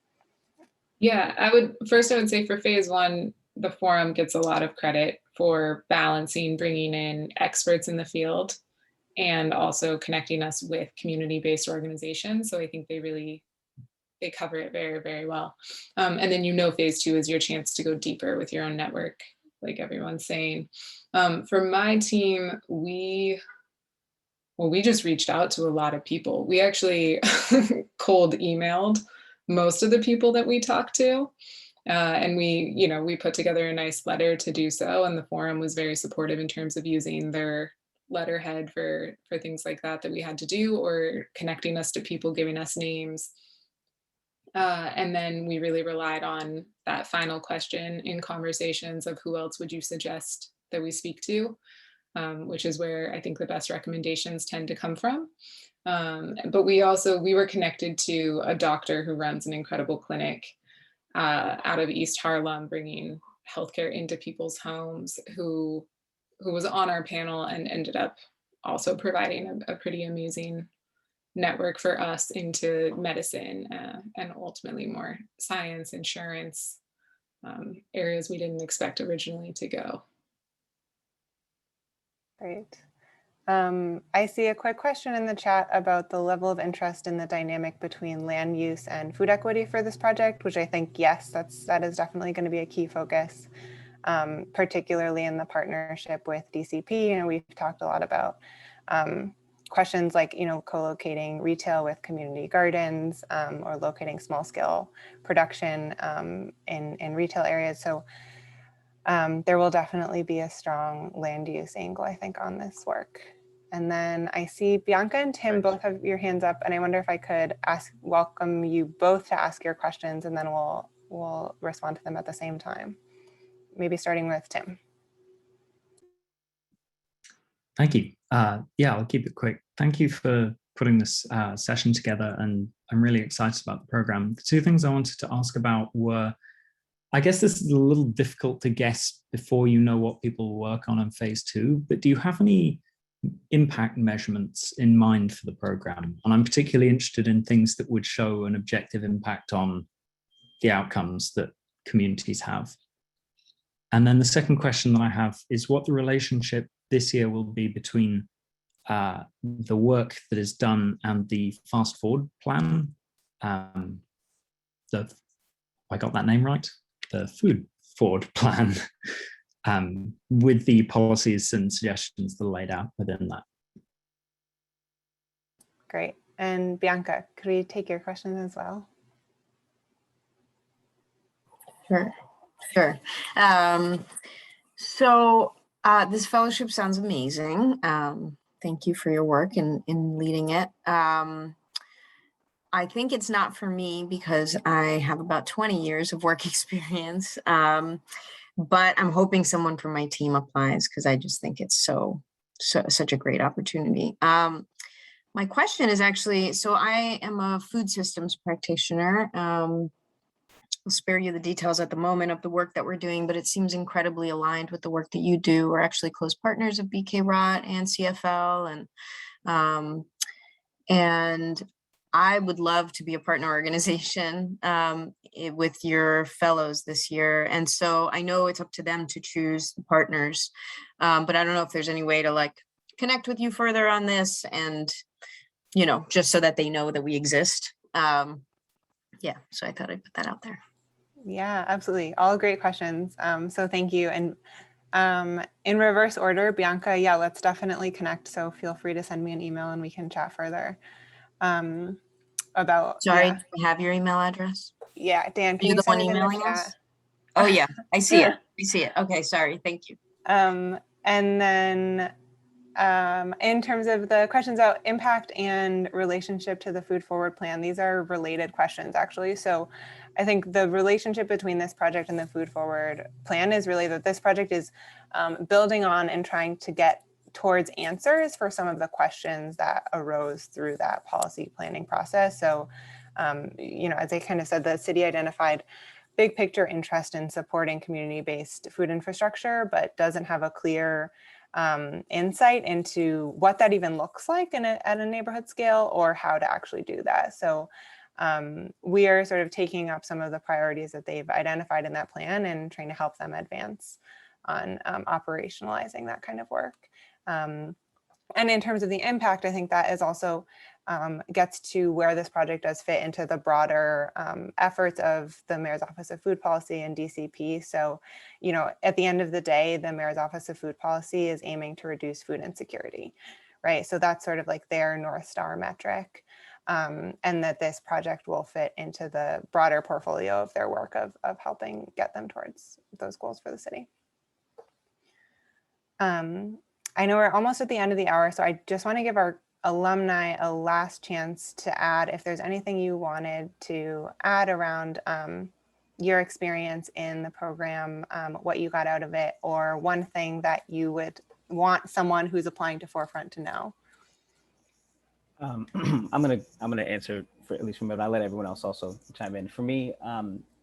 Yeah, I would say for phase one, the forum gets a lot of credit for balancing, bringing in experts in the field and also connecting us with community-based organizations. So I think they cover it very, very well. And then phase two is your chance to go deeper with your own network, like everyone's saying. For my team, we just reached out to a lot of people. We actually cold emailed most of the people that we talked to. And we put together a nice letter to do so. And the forum was very supportive in terms of using their letterhead for things like that we had to do, or connecting us to people, giving us names. And then we really relied on that final question in conversations of who else would you suggest that we speak to, which is where I think the best recommendations tend to come from. But we were connected to a doctor who runs an incredible clinic out of East Harlem, bringing healthcare into people's homes, who was on our panel and ended up also providing a pretty amazing network for us into medicine and ultimately more science, insurance, areas we didn't expect originally to go.
Great. I see a quick question in the chat about the level of interest in the dynamic between land use and food equity for this project, which I think, yes, that is definitely going to be a key focus, particularly in the partnership with DCP. We've talked a lot about questions like, co-locating retail with community gardens, or locating small scale production in retail areas. So there will definitely be a strong land use angle, I think, on this work. And then I see Bianca and Tim both have your hands up, and I wonder if I could welcome you both to ask your questions, and then we'll respond to them at the same time. Maybe starting with Tim.
Thank you. Yeah, I'll keep it quick. Thank you for putting this session together, and I'm really excited about the program. The two things I wanted to ask about were, I guess this is a little difficult to guess before you know what people work on in phase 2, but do you have any impact measurements in mind for the program? And I'm particularly interested in things that would show an objective impact on the outcomes that communities have. And then the second question that I have is what the relationship this year will be between the work that is done and the fast forward plan. I got that name right? The food forward plan with the policies and suggestions that are laid out within that.
Great. And Bianca, could we take your questions as well?
Sure. So this fellowship sounds amazing. Thank you for your work in leading it. I think it's not for me because I have about 20 years of work experience, but I'm hoping someone from my team applies because I just think it's such a great opportunity. My question is actually, so I am a food systems practitioner. I'll spare you the details at the moment of the work that we're doing, but it seems incredibly aligned with the work that you do. We're actually close partners of BK-ROT and CFL, and I would love to be a partner organization with your fellows this year. And so I know it's up to them to choose partners, but I don't know if there's any way to like connect with you further on this and, you know, just so that they know that we exist. Yeah, so I thought I'd put that out there.
Yeah, absolutely. All great questions. So thank you. And in reverse order, Bianca, yeah, let's definitely connect. So feel free to send me an email and we can chat further about.
Sorry,
yeah.
do I have your email address?
Yeah, Dan, can
Are you the
send
one
it in the
emailing
chat?
us? Oh yeah, I see it. I see it. Okay, sorry. Thank you.
And then in terms of the questions about impact and relationship to the Food Forward Plan, these are related questions actually. So I think the relationship between this project and the Food Forward Plan is really that this project is building on and trying to get towards answers for some of the questions that arose through that policy planning process. So, you know, as I kind of said, the city identified big picture interest in supporting community-based food infrastructure, but doesn't have a clear insight into what that even looks like at a neighborhood scale or how to actually do that. So we are sort of taking up some of the priorities that they've identified in that plan and trying to help them advance on operationalizing that kind of work. And in terms of the impact, I think that is also gets to where this project does fit into the broader efforts of the Mayor's Office of Food Policy and DCP. So, you know, at the end of the day, the Mayor's Office of Food Policy is aiming to reduce food insecurity, right? So that's sort of like their North Star metric, and that this project will fit into the broader portfolio of their work of helping get them towards those goals for the city. I know we're almost at the end of the hour, so I just want to give our alumni a last chance to add if there's anything you wanted to add around your experience in the program, what you got out of it, or one thing that you would want someone who's applying to Forefront to know.
I'm gonna answer for at least for me, but I'll let everyone else also chime in. For me,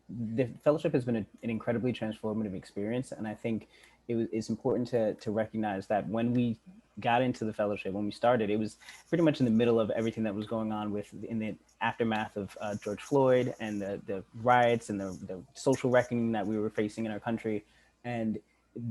the fellowship has been an incredibly transformative experience, and I think it's important to recognize that when we got into the fellowship, when we started, it was pretty much in the middle of everything that was going on in the aftermath of George Floyd and the riots and the social reckoning that we were facing in our country, and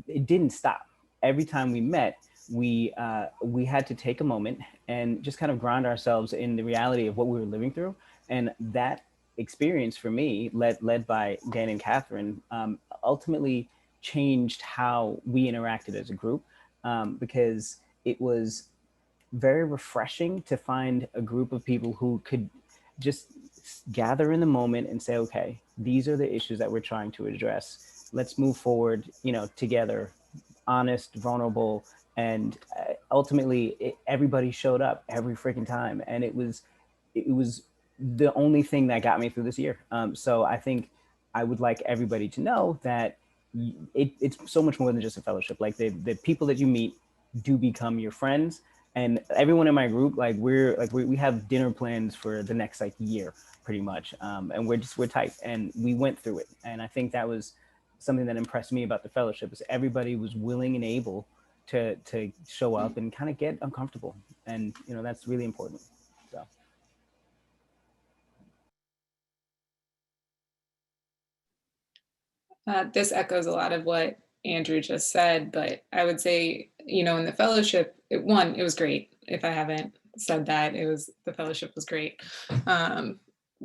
it didn't stop. Every time we met, we had to take a moment and just kind of ground ourselves in the reality of what we were living through, and that experience for me, led by Dan and Catherine, ultimately changed how we interacted as a group, because it was very refreshing to find a group of people who could just gather in the moment and say, okay, these are the issues that we're trying to address. Let's move forward, you know, together, honest, vulnerable, and ultimately everybody showed up every freaking time, and it was the only thing that got me through this year. So I think I would like everybody to know that it's so much more than just a fellowship. Like the people that you meet do become your friends, and everyone in my group, like we have dinner plans for the next like year pretty much, and we're tight, and we went through it. And I think that was something that impressed me about the fellowship, is everybody was willing and able to show up and kind of get uncomfortable, and that's really important. So
this echoes a lot of what Andrew just said, but I would say, in the fellowship, it was great. If I haven't said that, the fellowship was great.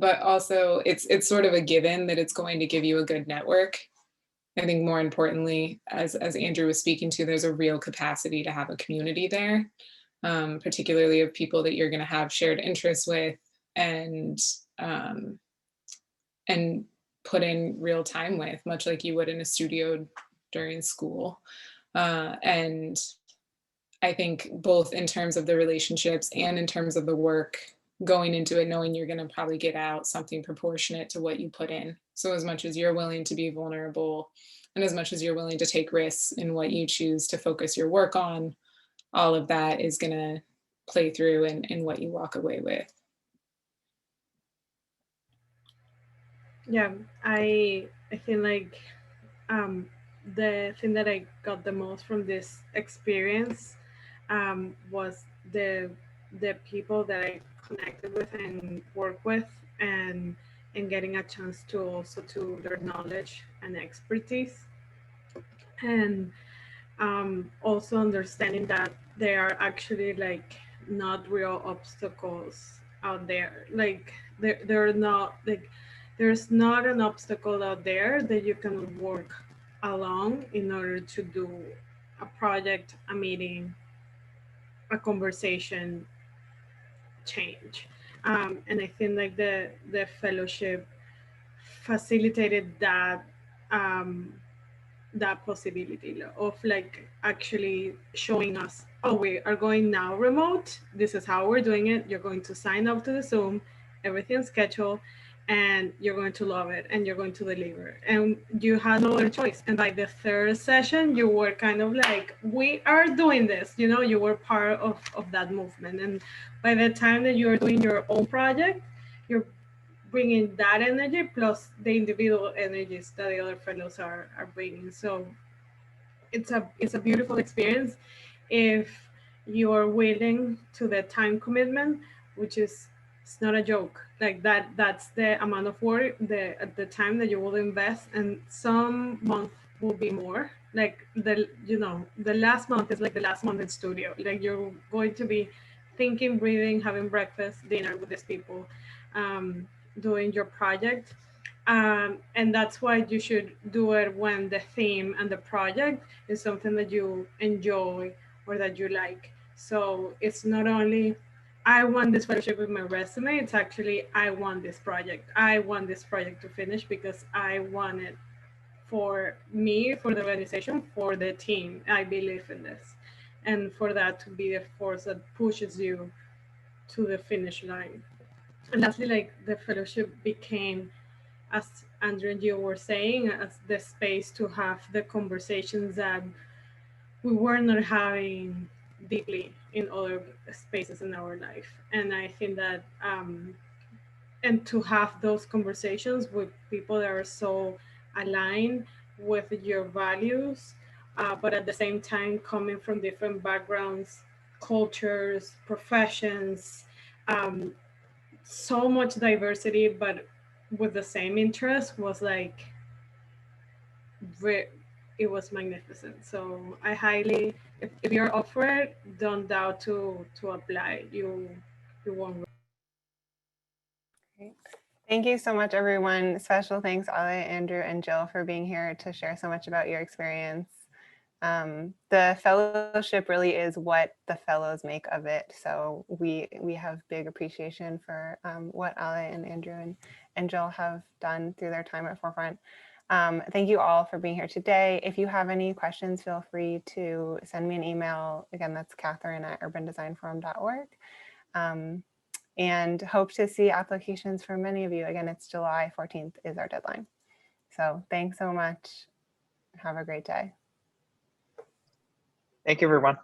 But also it's sort of a given that it's going to give you a good network. I think more importantly, as Andrew was speaking to, there's a real capacity to have a community there, particularly of people that you're going to have shared interests with and put in real time with, much like you would in a studio during school. And I think both in terms of the relationships and in terms of the work, going into it knowing you're going to probably get out something proportionate to what you put in. So as much as you're willing to be vulnerable, and as much as you're willing to take risks in what you choose to focus your work on, all of that is going to play through in what you walk away with.
Yeah, I feel like the thing that I got the most from this experience was the people that I connected with and work with, and getting a chance to also to their knowledge and expertise, and also understanding that there are actually like not real obstacles out there. Like they're not like there's not an obstacle out there that you can work along in order to do a project, a meeting, a conversation change. And I think like the fellowship facilitated that that possibility of like actually showing us, oh, we are going now remote, this is how we're doing it, you're going to sign up to the Zoom, everything's scheduled, and you're going to love it and you're going to deliver, and you had no other choice. And by the third session you were kind of like, we are doing this, you were part of that movement. And by the time that you're doing your own project, you're bringing that energy plus the individual energies that the other fellows are bringing. So it's a beautiful experience if you are willing to the time commitment, which is, it's not a joke. Like that's the amount of work, the time that you will invest, and some month will be more. Like the last month is like the last month in studio. Like you're going to be thinking, breathing, having breakfast, dinner with these people, doing your project. And that's why you should do it when the theme and the project is something that you enjoy or that you like. So it's not only, I want this fellowship with my resume, it's actually, I want this project. I want this project to finish because I want it for me, for the organization, for the team. I believe in this. And for that to be the force that pushes you to the finish line. And lastly, like the fellowship became, as Andrew and you were saying, as the space to have the conversations that we were not having deeply in other spaces in our life. And I think that, and to have those conversations with people that are so aligned with your values, but at the same time coming from different backgrounds, cultures, professions, so much diversity, but with the same interest, was like, it was magnificent. So I highly, if you're up for it, don't doubt to apply. You won't.
Great. Thank you so much, everyone. Special thanks, Ale, Andrew, and Jill for being here to share so much about your experience. The fellowship really is what the fellows make of it. So we have big appreciation for what Ale and Andrew and Jill have done through their time at Forefront. Thank you all for being here today. If you have any questions, feel free to send me an email. Again, that's Catherine@urbandesignforum.org. And hope to see applications for many of you. Again, it's July 14th is our deadline. So thanks so much. Have a great day.
Thank you, everyone.